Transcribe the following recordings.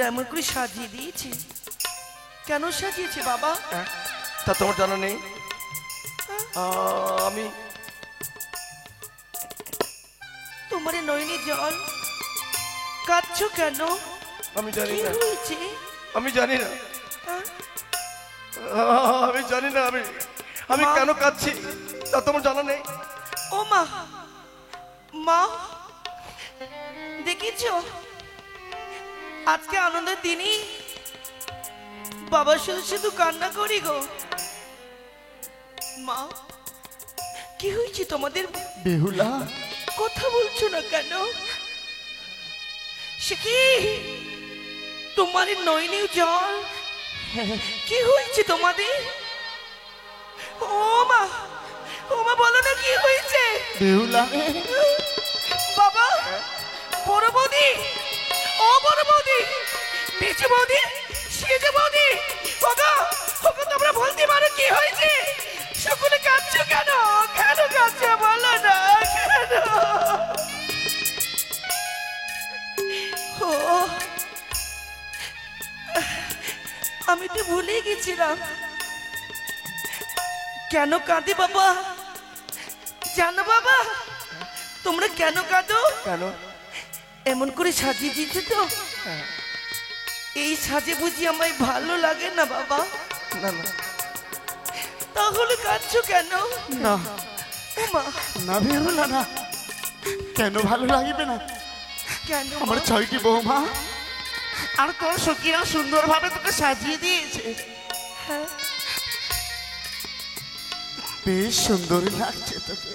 এমন করে সাজিয়ে দিয়েছে। কেন সাজিয়েছে বাবা? তা তোমার জানা নেই? আমি তোমার নয়নে জল, কাঁদছো কেন? আমি জানি কি না, হয়েছে? আমি জানি না, আমি জানি না আমি কেন কাঁদছি তা তোমার জানা নেই? ও মা, মা দেখেছো আজকে আনন্দের দিনই বাবা শুধু শুধু কান্না করি গো। মা কি হয়েছে তোমাদের? বেহুলা, কথা বলছো না কেন? সে কি তোমার নয়নে জল? কি হয়েছে তোমাদের? ও মা, ও মা বলো না কি হয়েছে? বেহুলা বাবা, বড় বৌদি, ও বড় বৌদি, পিছু বৌদি, সেজে বৌদি, ওগো ওগো তোমরা বলতে পারো কি হয়েছে? সকলে কাঁদছো কেন? কেন কাঁদছো বলো না কেন? ও আমি তো ভুলে গেছিলাম কেন কাঁদে বাবা। জানো বাবা তোমরা কেন কাঁদো? কেন? এমন করে সাজিয়ে দিতে তো, এই সাজে বুঝি আমায় ভালো লাগে না বাবা। না না, তাহলে কাঁদছো কেন? না ও মা, না বেহুলা না, কেন ভালো লাগবে না? কেন আমার 6টি বৌমা আর তোর সখীরা সুন্দরভাবে তোকে সাজিয়ে দিয়েছে, হ্যাঁ, বেশ সুন্দর লাগছে তোকে।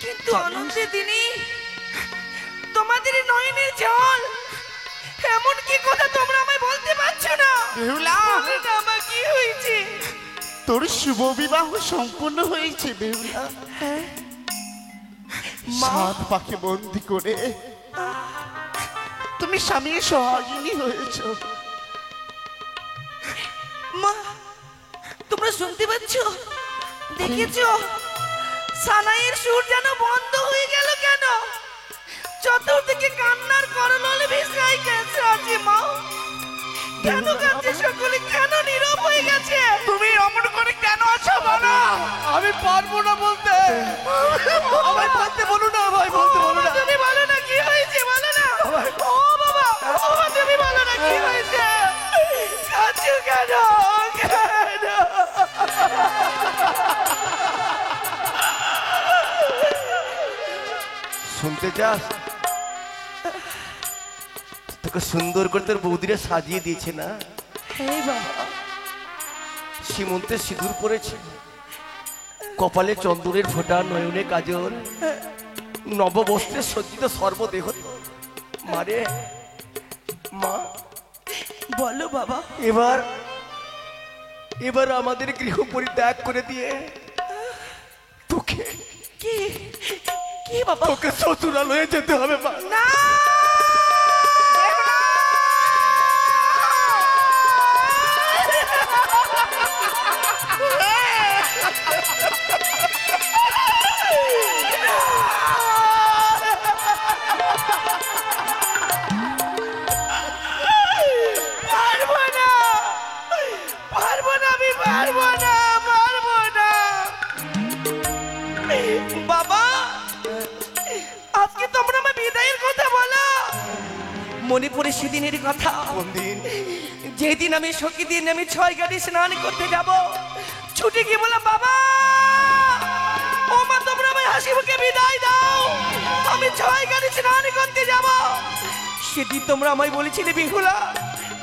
কিন্তু আনন্দের দিনে তোমাদের নয়নের জল, এমন কি কথা তোমরা আমায় বলতে পারছো না? বেহুলা, বলো না আমার কি হয়েছে? তোর শুভ বিবাহ সম্পূর্ণ হয়েছে বেহুলা। হ্যাঁ মা, 7 পাকে বন্দি করে তুমি স্বামী সোহাগিনী হয়েছো। মা তোমরা শুনতে পাচ্ছ? দেখেছো সানাইয়ের সুর যেন বন্ধ হয়ে গেল কেন? চতুর্দিকে কান্নার করলালে ভেসে গেছে আজি মা। কেন কাঁদছে সকলে? কেন নীরব হয়ে গেছে? তুমি অমন করে কেন আছো বলো? আমি পারবো না বলতে, আমায় বলতে বলো না, আমায় বলতে বলো না। তুমি বলো না কি হয়েছে, বলো না। ও বাবা, ও বাবা, তুমি বলো না কি হয়েছে? কাঁদছো কেন? কেন? শুনতে চাস? তোকে সুন্দর করে তোর বৌদিরা সাজিয়ে দিয়েছে না? হ্যাঁ বাবা, সীমন্তে সিঁদুর পরেছে, কপালে চন্দনের ফোঁটা, নয়নে কাজল, নববস্ত্রে সজ্জিত সর্বদেহ। মারে মা, বলো বাবা। এবার এবার আমাদের গৃহ পরিত্যাগ করে দিয়ে তোকে কি কি বাবা? তোকে শ্বশুরালয়ে যেতে হবে মা। না বাবা, আজকে তোমরা আমার বিদায়ের কথা বলো। মনে পড়ে সেদিনের কথা, কোন দিন? যেদিন আমি সখী দিন আমি 6 ঘাটে স্নান করতে যাব। ছুটে গিয়ে বললাম বাবা, ও মা তোমরা আমায় হাসি মুখে বিদায় দাও, আমি 6 ঘাটে স্নান করতে যাব। সেদিন তোমরা আমায় বলেছিলে বিহুলা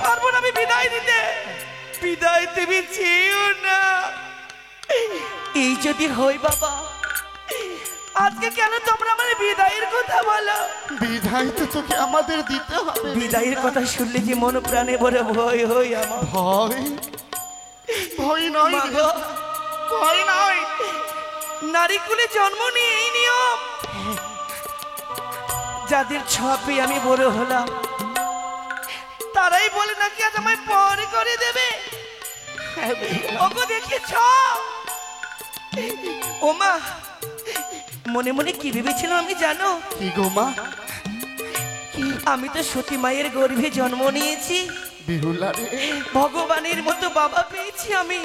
পারবো না আমি বিদায় দিতে। বিদায় তুমি চেয়েও না। এই যদি হয় বাবা, আজকে কেন তোমরা আমার বিদায়ের কথা বলো? বিদায় তো তোকে আমাদের দিতে হবে। বিদায়ের কথা শুনলে যে মন প্রাণে বড় ভয় হই আমার। ভয়? ভয় নয়, মা গো, ভয় নয়। নারী কুলে জন্ম নিয়ে এই নিয়ম, যাদের ছাপে আমি বড় হলাম তারাই বলে নাকি আজ আমায় পর করে দেবে। ওগো দেখেছ? ও মা, মনে মনে কি ভেবেছিলাম আমি জানো? কি গো মা? আমি তো সতী মায়ের গর্ভে জন্ম নিয়েছি, বিহুলা রে, ভগবানের মতো বাবা পেয়েছি আমি।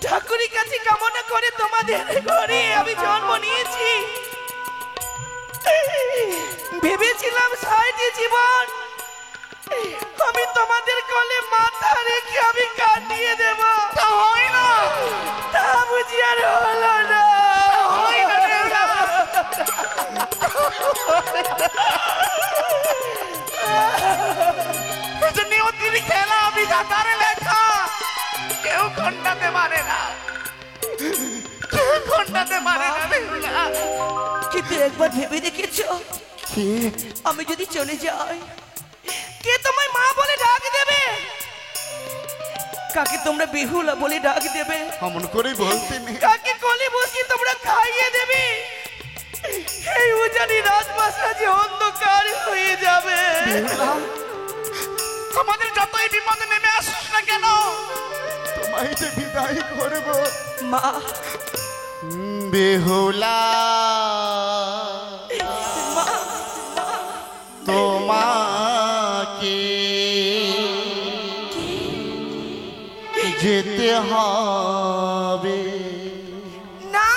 ঠাকুরের কাছে কামনা করে তোমাদের ঘরে আমি জন্ম নিয়েছি। ভেবেছিলাম সাইডে জীবন আমি তোমাদের কোলে মাথা রেখে আমি কাটিয়ে দেব, তা হয় না, তা বুঝি আর হলো না। হয় না রে। এই যে নিয়তির খেলা বিধাতার লেখা, কেউ খণ্ডাতে পারে না, কেউ খণ্ডাতে পারে না বেহুলা। কিন্তু একবার ভেবে দেখেছো আমি যদি চলে যাই কে তোমায় মা বলে ডাক দেবে, কাকে তোমরা বেহুলা বলে ডাক দেবে, অমন করে বলতে নেই। কাকে কোলে বসিয়ে তোমরা খাইয়ে দেবে, এই উজানি রাজবাসা যে অন্ধকার হয়ে যাবে। আমাদের যতই বিপদে নেমে আসুস না কেন, তোমায় যে বিদায় করবো মা বেহুলা, মা তোমাকে যেতে হবে। না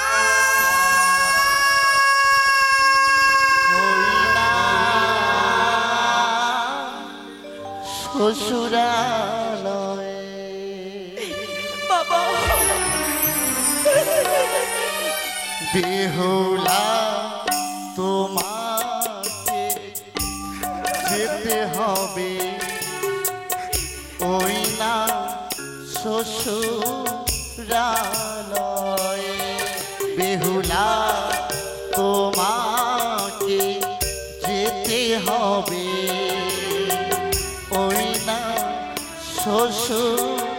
ওই না শ্বশুরালয়ে। বাবা বেহুলা তোমাকে যেতে হবে, ওই না শ্বশুরালয়ে। বেহুলা তোমাকে যেতে হবে, ওই না শ্বশুরালয়ে।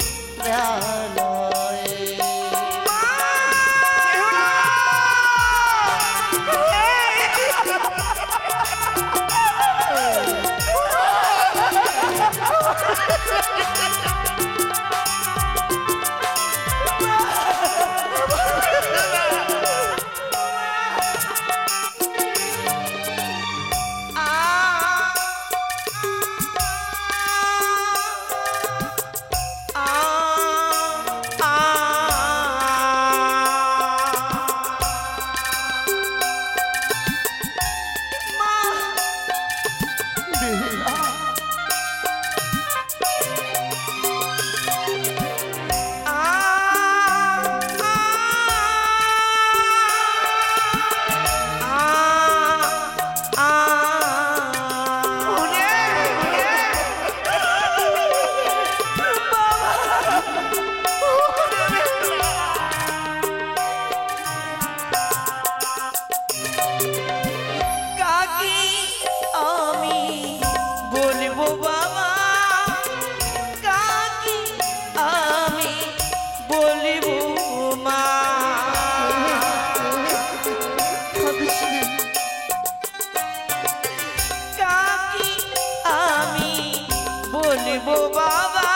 বলবো বাবা,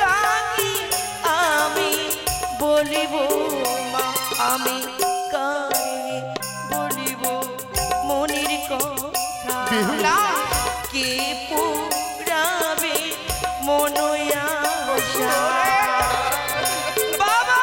কাকি আমি বলিব মা, আমি কারে বলিব মনির কথা, বেহুলা কে পুরাবে মনয়া বাবা।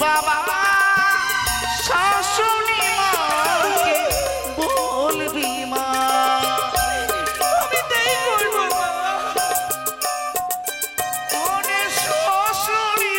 বাবা শাশুড়ি মাকে বলবি মা, আমি তাই করবো ওরে শ্বশুরি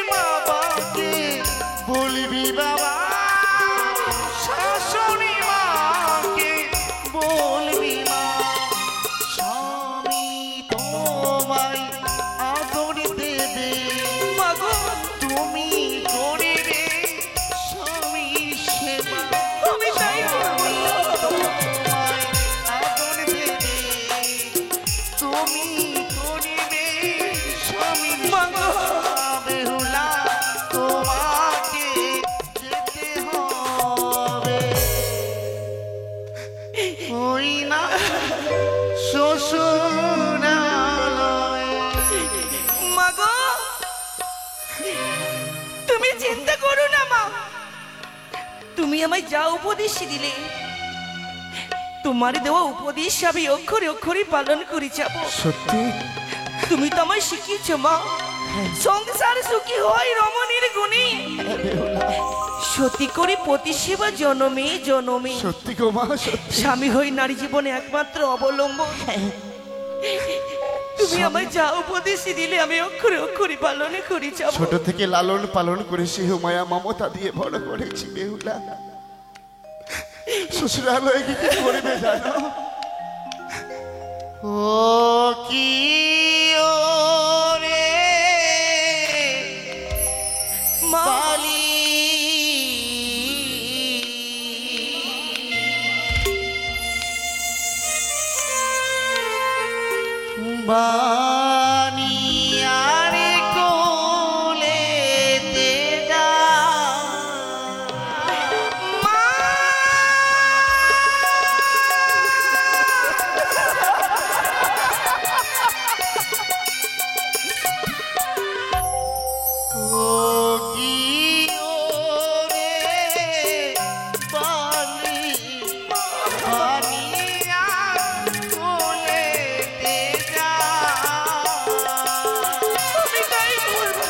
তুমি আমায় যা উপদেশ দিলে তোমার দেওয়া উপদেশ আমি অক্ষরে অক্ষরে পালন করে যাব। সত্যি তুমি তো আমায় শিখিয়েছ মা, সংসার সুখী হয় রমণীর গুণী, সত্যি করে পতি সেবা জনমে জনমে। সত্যি গো মা, সত্যি। স্বামী হই নারী জীবনে একমাত্র অবলম্বন। তুমি আমায় যা উপদেশ দিলে আমি অক্ষরে অক্ষরে পালন করে যাব। ছোট থেকে লালন পালন করে সে মায়া মমতা দিয়ে বড় করেছি বেহুলা। শ্বশুরালয়ে কি করবে জানো? ও কি ও রে মা, বালি বানিয়ারে কোলেতে যা ও কি ও রে বালি বানিয়া কোলেতে যা আমি তাই বলবো।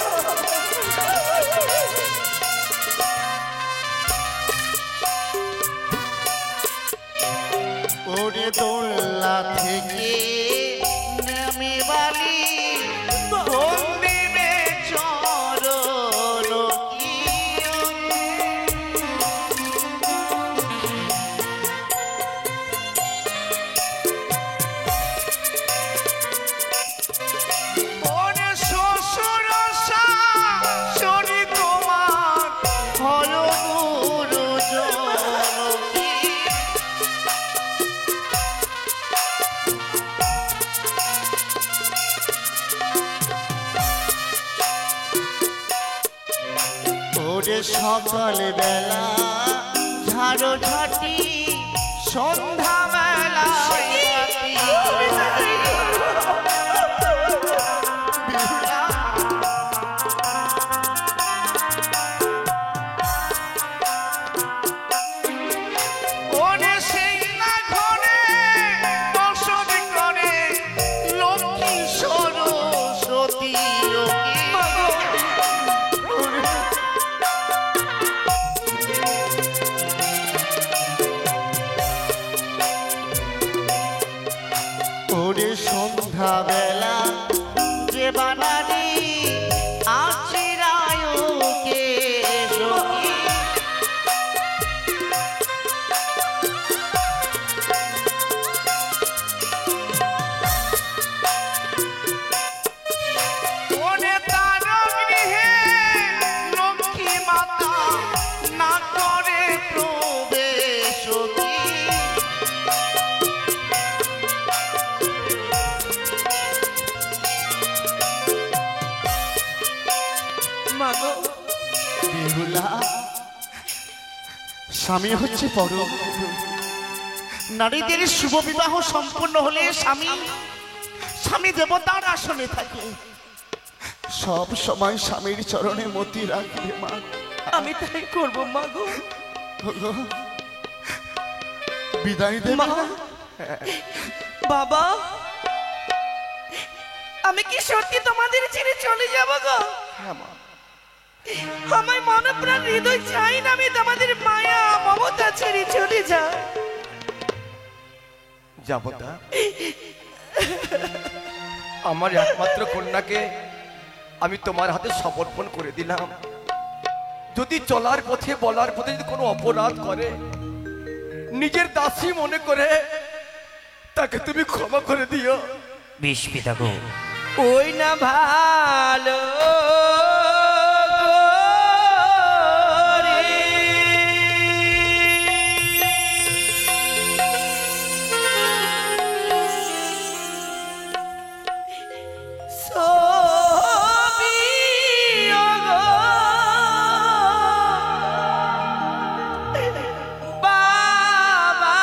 ওরে দোল্লা থেকে নেমে বালি বন্দিবে চরণ কি ওরে শ্বশুর শাশুড়ি তোমার হল গুরুজন কি ওরে সকাল বেলা ঝাড়ো ঝাঁটি সন্ধ্যা বেলা ওরে সেই না ঘরে বসত করে লক্ষ্মী সরস্বতী ওরে সন্ধ্যা বেলা যে বানানি আচিরায়কে সখী ওরে তার গৃহে লক্ষ্মী মাতা না করে প্রবেশ কি মাগো, বেহুলা, স্বামী হচ্ছে পরম গুরু। নারীদের শুভ বিবাহ সম্পন্ন হলে স্বামী দেবতার আসনে থাকে। সব সময় স্বামীর চরণে মতি রাখবে মা। আমি তাই করবো মাগো। ওগো, বিদায় দেবে মা, না? বাবা, আমি কি সত্যি তোমাদের ছেড়ে চলে যাব গো? হ্যাঁ মা। আমার মন প্রাণ হৃদয় চাই না আমি তোমাদের মায়া মমতা ছেড়ে চলে যাই। যাব না। আমার একমাত্র কন্যাকে আমি তোমার হাতে সমর্পণ করে দিলাম। যদি চলার পথে বলার পথে যদি কোনো অপরাধ করে, নিজের দাসী মনে করে তাকে তুমি ক্ষমা করে দিও। বেশ পিতা গো, ওই না ভালো করে ছবি ওগো বাবা,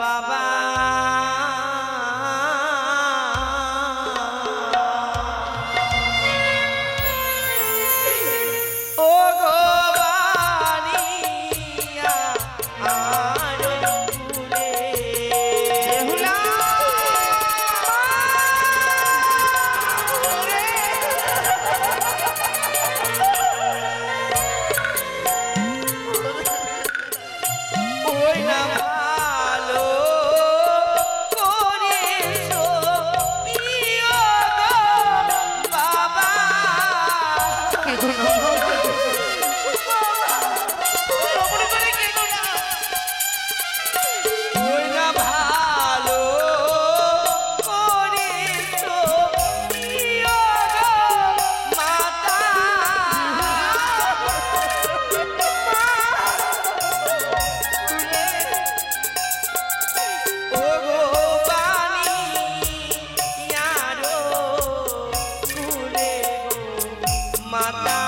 বাবা ও গো বানিয়া আর ফুলে হুলা ওই না ভালো করেছো প্রিয় গো বাবা ওই না ভালো করেছো প্রিয় গো মাতা ও গো বানিয়ারো কুলে গো মাতা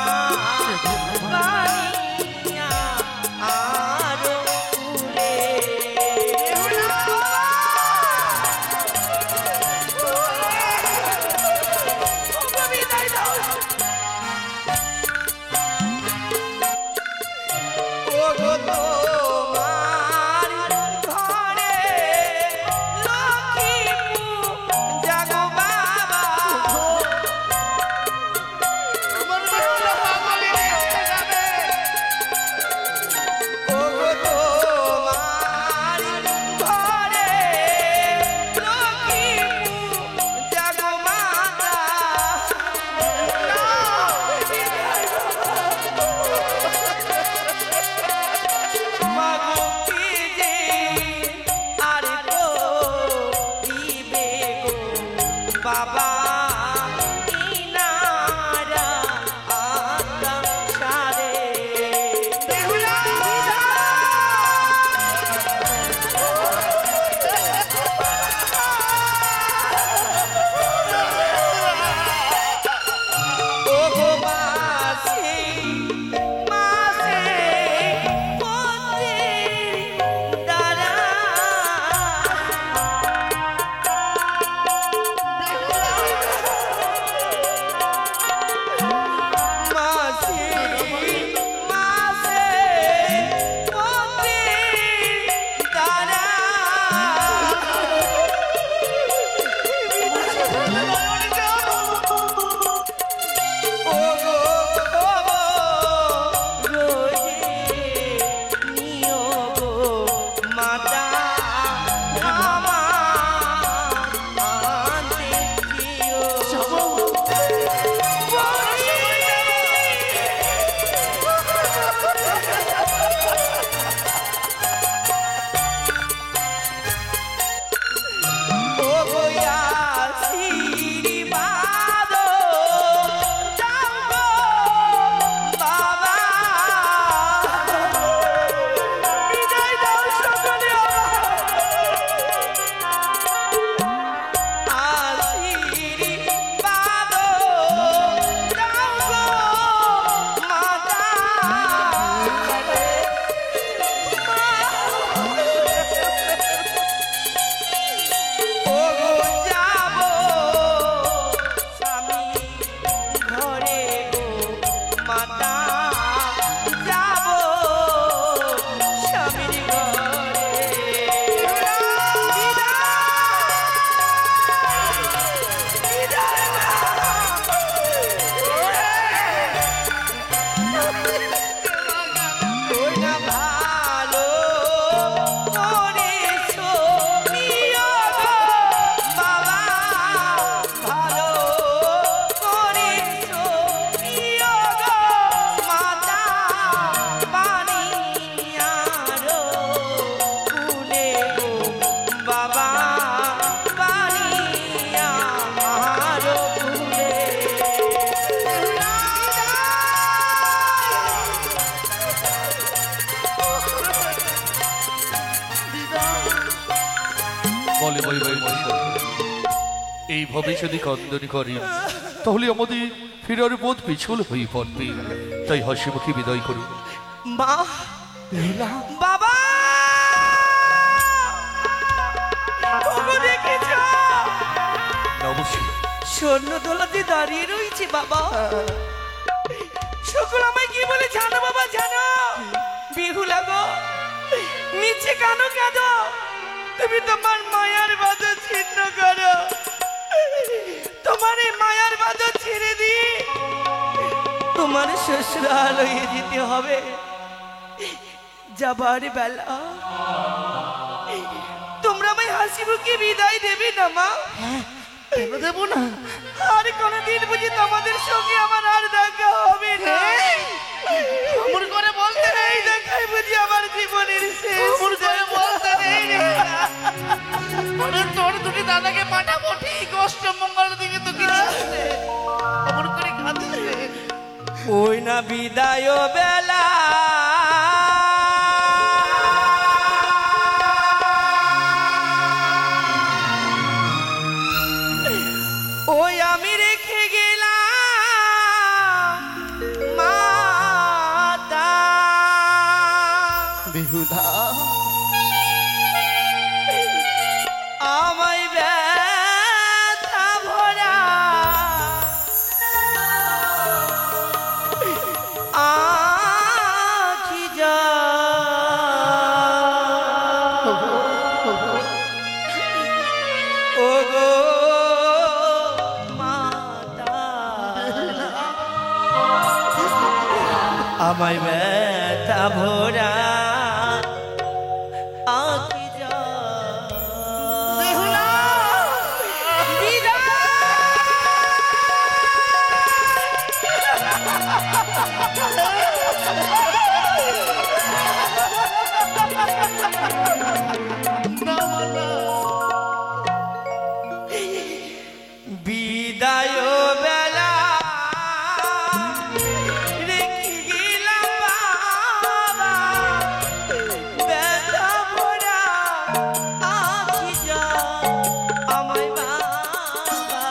বানিয়া আরো কুলে বিদায় দাও ও গো তোমার ঘরে লক্ষ্মী জাগো বাবা ও গো তোমার ঘরে লক্ষ্মী জাগো মাতা মাগো কি যে আর তো দিবে গো বাবা ইনারা আকাম সারে বেহুলা ও গো মাসি মাসে পথে দাঁড়া মাসি মাসে পথে দাঁড়া ও গো রোজে নিও গো মাতা আমার আনতে দিও ও গো আশীর্বাদ দাও গো বাবা বিদায় দাও সকলে আশীর্বাদ দাও গো মাতা ও গো যাবো স্বামী ঘরে গো মাতা যাবো স্বামীর ঘরে ওই না ভালো করেছো প্রিয় গো বাবা ভালো করেছো প্রিয় গো মাতা বানিয়ারো কুলে গো বাবা বানিয়া আরো কুলে বলে বই বই এইভাবে যদি কন্দন করি তাহলে আমাদের ফেরার পথ পিছল হয়ে পড়বে। তাই হাসি মুখে বিদায় করি। মা বাবা স্বর্ণ দোলাতে দাঁড়িয়ে রয়েছে বাবা। সকল আমায় কি বলে জানো বাবা জানো? বিহুলা গো, নিচে কানো কাঁদো, তুমি তোমার মায়ার বাঁধন ছিন্ন করো। তোমার এই মায়ার বাঁধন ছেড়ে দিয়ে তোমার শ্বশুরালয়ে যেতে হবে। যাবার বেলা তোমরা আমায় হাসি মুখে বিদায় দেবে না মা? কেন দেবো না? আর কোনদিন বুঝি তোমাদের সঙ্গে আমার আর দেখা হবে না? অমর করে বলতে এই দেখাই বুঝি আমার জীবনের শেষ। অমর করে বলতে নেই রে। আরে তোর দুটি দাদাকে পাঠাবো ঠিক অষ্টমঙ্গল দিকে তো কি দিচ্ছে? অমর করে কাঁদছে। ওই না বিদায় বেলা ওই আমি রেখে গেলাম মাতা। বেহুলা আমায় ব্যথা ভরা আখি যা ও গো মাতা, আমায় ব্যথা ভরা আখি যা বেহুলা বিদায় বেলা রেখে গেলাম বাবা, ব্যথা ভরা আখি যা আমায় বাবা,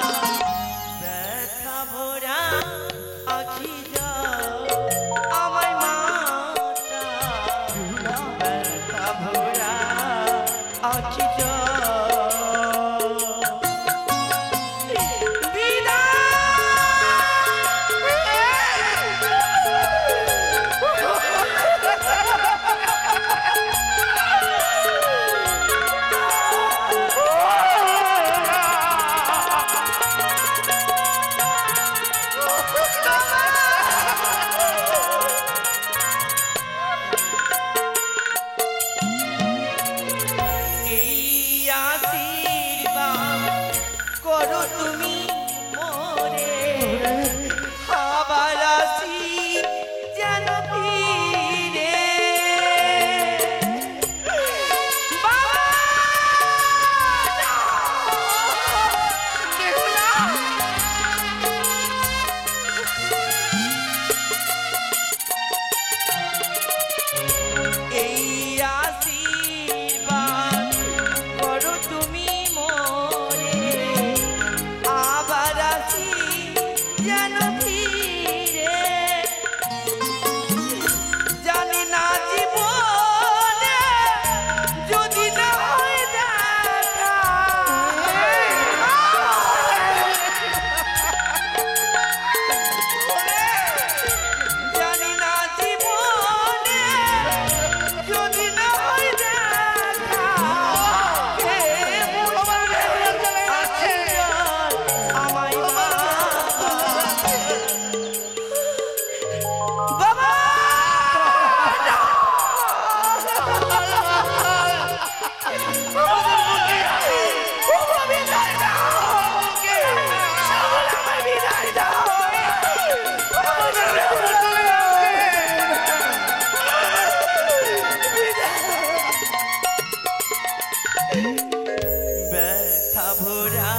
ব্যথা ভরা আখি যা আমায় মাতা, ব্যথা ভরা আখি যা করো তুমি মোরে, আবার আসি যেন ফিরে। বাবা! এই আশীর্বাদ করো তুমি মোরে, আবার আসি যেন ফিরে। জানি না জীবনে যদি না হয় দেখা, জানি না জীবনে যদি না হয় দেখা, কে বলবে আছে আমায় বাবা? ব্যথা ভরা